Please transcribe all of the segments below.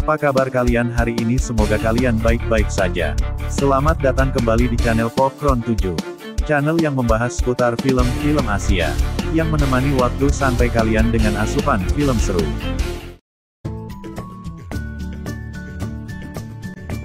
Apa kabar kalian hari ini? Semoga kalian baik-baik saja. Selamat datang kembali di channel Popcorn 7. Channel yang membahas seputar film-film Asia. Yang menemani waktu santai kalian dengan asupan film seru.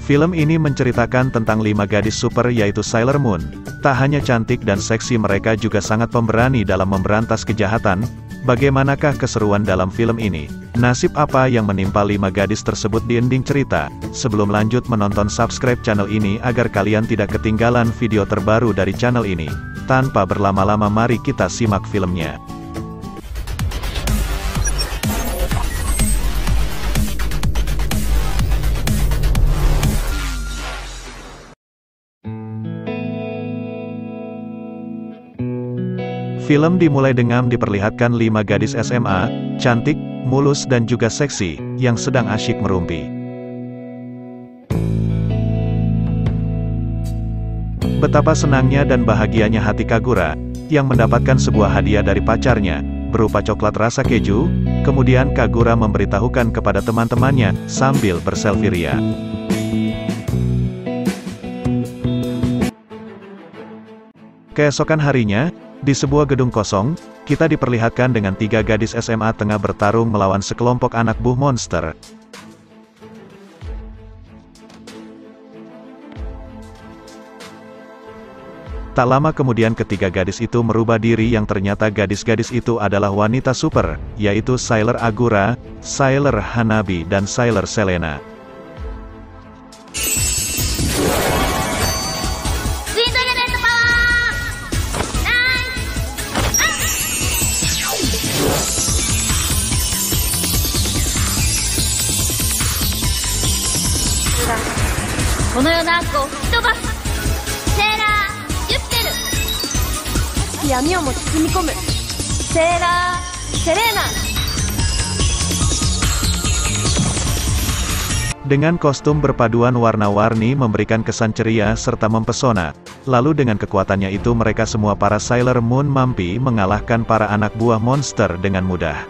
Film ini menceritakan tentang 5 gadis super yaitu Sailor Moon. Tak hanya cantik dan seksi, mereka juga sangat pemberani dalam memberantas kejahatan. Bagaimanakah keseruan dalam film ini? Nasib apa yang menimpa 5 gadis tersebut di ending cerita? Sebelum lanjut menonton, subscribe channel ini agar kalian tidak ketinggalan video terbaru dari channel ini. Tanpa berlama-lama, mari kita simak filmnya. Film dimulai dengan diperlihatkan 5 gadis SMA, cantik, mulus dan juga seksi, yang sedang asyik merumpi. Betapa senangnya dan bahagianya hati Kagura, yang mendapatkan sebuah hadiah dari pacarnya, berupa coklat rasa keju. Kemudian Kagura memberitahukan kepada teman-temannya, sambil berselfie ria. Keesokan harinya, di sebuah gedung kosong, kita diperlihatkan dengan 3 gadis SMA tengah bertarung melawan sekelompok anak buah monster. Tak lama kemudian ketiga gadis itu merubah diri, yang ternyata gadis-gadis itu adalah wanita super, yaitu Sailor Agura, Sailor Hanabi dan Sailor Selena. Dengan kostum berpaduan warna-warni memberikan kesan ceria serta mempesona. Lalu dengan kekuatannya itu mereka semua para Sailor Moon mampu mengalahkan para anak buah monster dengan mudah.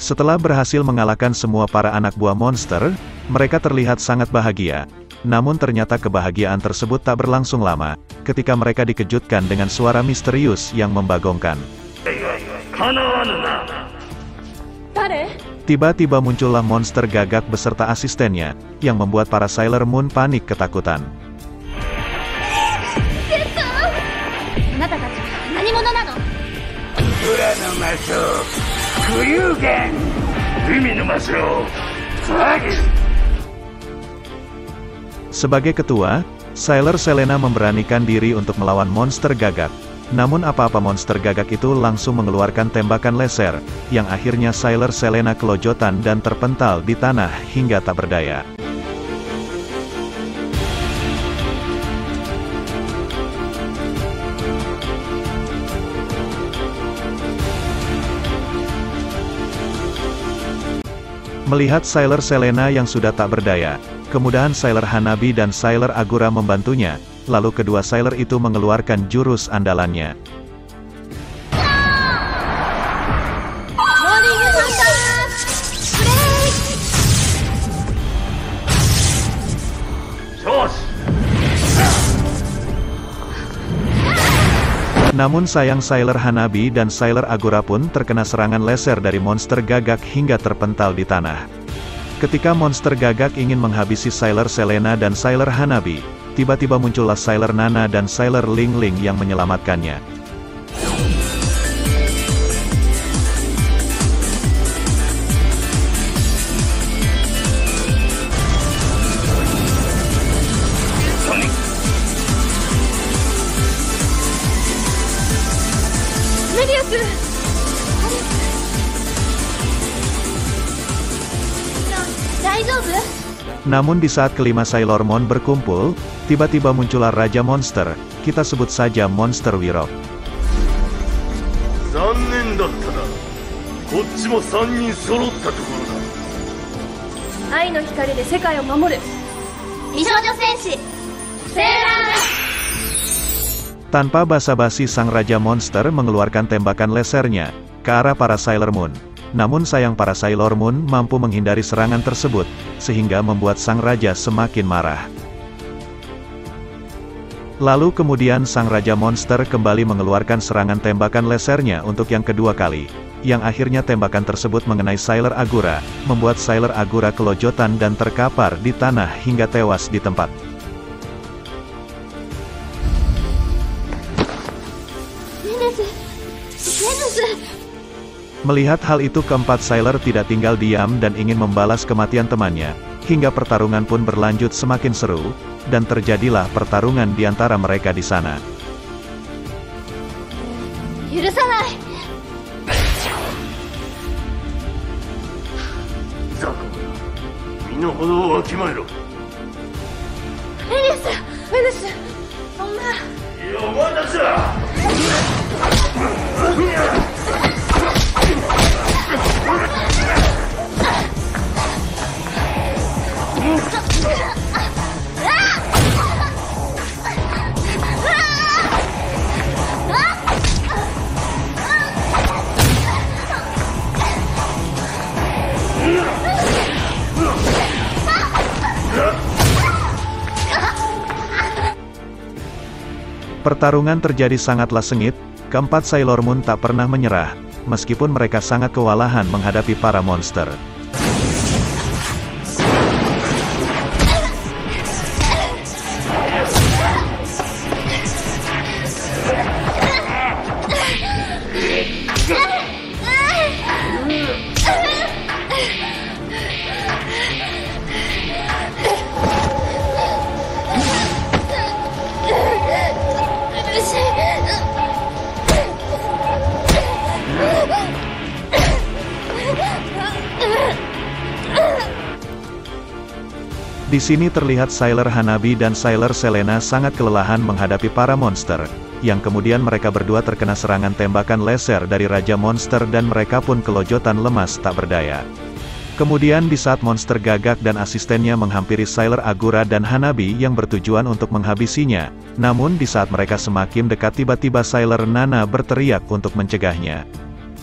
Setelah berhasil mengalahkan semua para anak buah monster, mereka terlihat sangat bahagia. Namun ternyata kebahagiaan tersebut tak berlangsung lama, ketika mereka dikejutkan dengan suara misterius yang membagongkan. Tiba-tiba muncullah monster gagak beserta asistennya, yang membuat para Sailor Moon panik ketakutan. Sebagai ketua, Sailor Selena memberanikan diri untuk melawan monster gagak. Namun apa-apa monster gagak itu langsung mengeluarkan tembakan laser, yang akhirnya Sailor Selena kelojotan dan terpental di tanah hingga tak berdaya. Melihat Sailor Selena yang sudah tak berdaya, kemudahan Sailor Hanabi dan Sailor Agura membantunya, lalu kedua Sailor itu mengeluarkan jurus andalannya. Namun sayang Sailor Hanabi dan Sailor Agura pun terkena serangan laser dari monster gagak hingga terpental di tanah. Ketika monster gagak ingin menghabisi Sailor Selena dan Sailor Hanabi, tiba-tiba muncullah Sailor Nana dan Sailor Ling Ling yang menyelamatkannya. Namun di saat kelima Sailor Moon berkumpul, tiba-tiba muncullah Raja Monster, kita sebut saja Monster Wirok. Tanpa basa-basi sang Raja Monster mengeluarkan tembakan lasernya ke arah para Sailor Moon. Namun sayang para Sailor Moon mampu menghindari serangan tersebut, sehingga membuat sang raja semakin marah. Lalu kemudian sang Raja Monster kembali mengeluarkan serangan tembakan lasernya untuk yang kedua kali, yang akhirnya tembakan tersebut mengenai Sailor Agura, membuat Sailor Agura kelojotan dan terkapar di tanah hingga tewas di tempat. Melihat hal itu keempat Sailor tidak tinggal diam dan ingin membalas kematian temannya, hingga pertarungan pun berlanjut semakin seru, dan terjadilah pertarungan di antara mereka di sana. Pertarungan terjadi sangatlah sengit, keempat Sailor Moon tak pernah menyerah, meskipun mereka sangat kewalahan menghadapi para monster. Di sini terlihat Sailor Hanabi dan Sailor Selena sangat kelelahan menghadapi para monster, yang kemudian mereka berdua terkena serangan tembakan laser dari Raja Monster dan mereka pun kelojotan lemas tak berdaya. Kemudian di saat monster gagak dan asistennya menghampiri Sailor Agura dan Hanabi yang bertujuan untuk menghabisinya, namun di saat mereka semakin dekat tiba-tiba Sailor Nana berteriak untuk mencegahnya.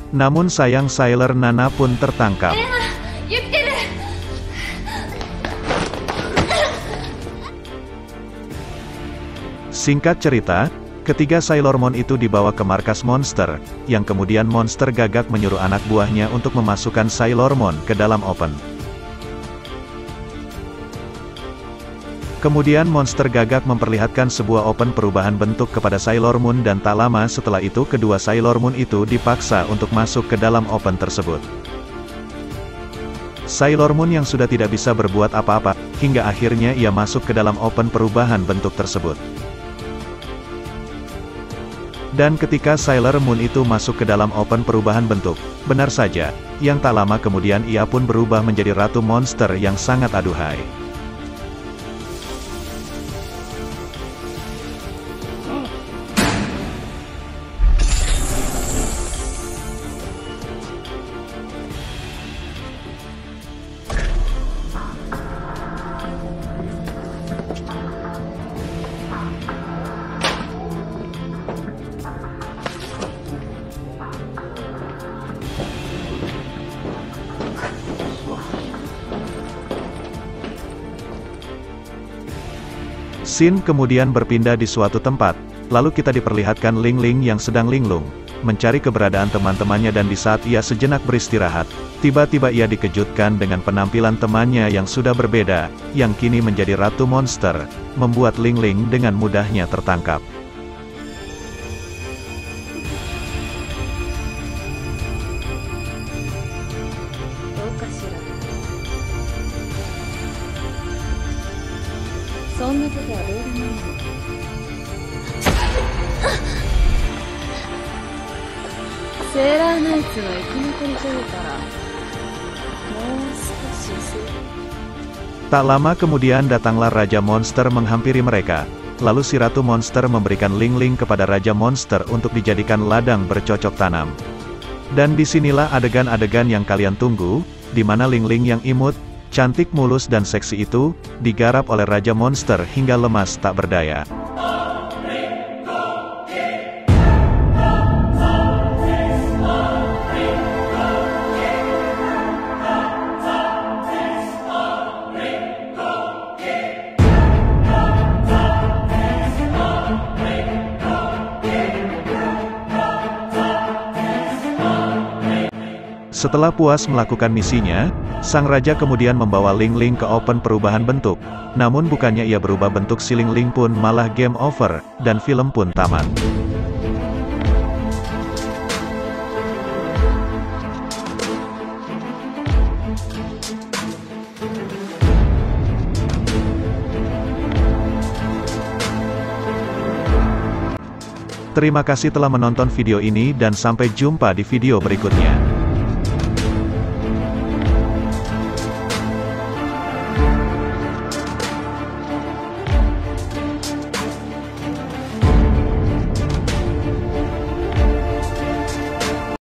Namun sayang Sailor Nana pun tertangkap. Singkat cerita, ketiga Sailor Moon itu dibawa ke markas monster, yang kemudian monster gagak menyuruh anak buahnya untuk memasukkan Sailor Moon ke dalam open. Kemudian monster gagak memperlihatkan sebuah open perubahan bentuk kepada Sailor Moon dan tak lama setelah itu kedua Sailor Moon itu dipaksa untuk masuk ke dalam open tersebut. Sailor Moon yang sudah tidak bisa berbuat apa-apa, hingga akhirnya ia masuk ke dalam open perubahan bentuk tersebut. Dan ketika Sailor Moon itu masuk ke dalam open perubahan bentuk, benar saja, yang tak lama kemudian ia pun berubah menjadi ratu monster yang sangat aduhai. Scene kemudian berpindah di suatu tempat, Lalu kita diperlihatkan Ling Ling yang sedang linglung, mencari keberadaan teman-temannya dan di saat ia sejenak beristirahat, tiba-tiba ia dikejutkan dengan penampilan temannya yang sudah berbeda, yang kini menjadi ratu monster, membuat Ling Ling dengan mudahnya tertangkap. Tak lama kemudian datanglah Raja Monster menghampiri mereka. Lalu si Ratu Monster memberikan Ling Ling kepada Raja Monster untuk dijadikan ladang bercocok tanam. Dan disinilah adegan-adegan yang kalian tunggu, di mana Ling Ling yang imut, cantik mulus dan seksi itu, digarap oleh Raja Monster hingga lemas tak berdaya. Setelah puas melakukan misinya, sang raja kemudian membawa Ling Ling ke open perubahan bentuk. Namun bukannya ia berubah bentuk, si Ling Ling pun malah game over, dan film pun tamat. Terima kasih telah menonton video ini dan sampai jumpa di video berikutnya.